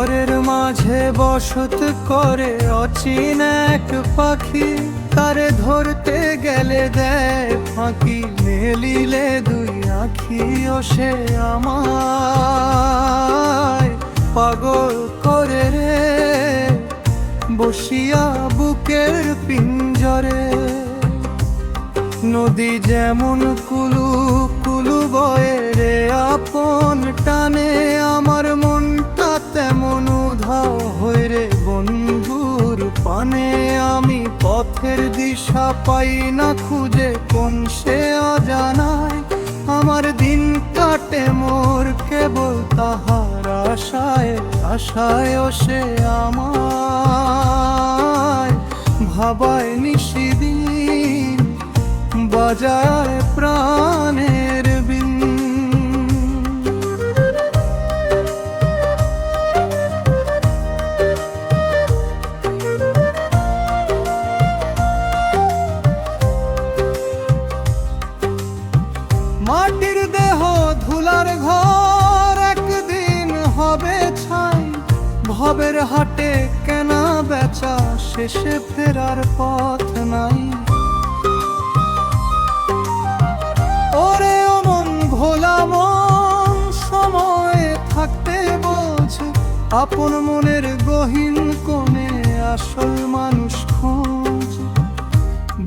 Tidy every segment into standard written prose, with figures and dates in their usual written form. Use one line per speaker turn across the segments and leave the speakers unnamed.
ঘরের মাঝে বসত করে অচিন এক পাখি, তারে ধরতে গেলে দেয় ফাঁকি, মেলিলে দুই আখি ও সে আমায় পাগল করে রে, বসিয়া বুকের পিঞ্জরে। নদী যেমন কুলু কুলু বয়ে রে আপন টানে, আমার মনটা তেমন উধাও হয়ে রে বন্ধুর পানে। আমি পথের দিশা পাই না খুঁজে কোন সে অজানায়, আমার দিন কাটে মোর কেবল তাহার আশায় আশায়। ও সে আমায় ভাবায় নিশিদিন, বাজায় প্রাণের বিন। মাটির দেহ ধুলার ঘর একদিন হবে ছাই, ভবের হাটে কেনা বেচা শেষে ফেরার পথ নাই। ওরে ও মন ভোলা মন, সময় থাকতে বোঝ আপন মনের গহীন কোণে আসল মানুষ খোঁজ।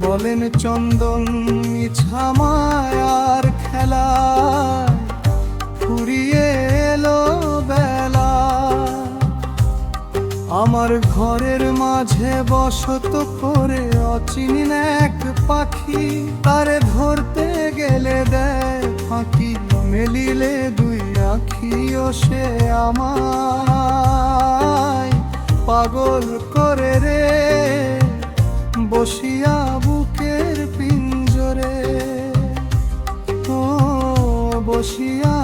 বলেন চন্দন মিছা মায়ার খেলায় ফুরিয়ে এলো বেলা, আমার ঘরের মাঝে বসত করে অচিন এক পাখি, তারে ধরতে গেলে দেয় ফাঁকি, মেলিলে দুই আখি ও সে আমায় পাগল করে রে, বসিয়া বুকের পিঞ্জরে। ও বসিয়া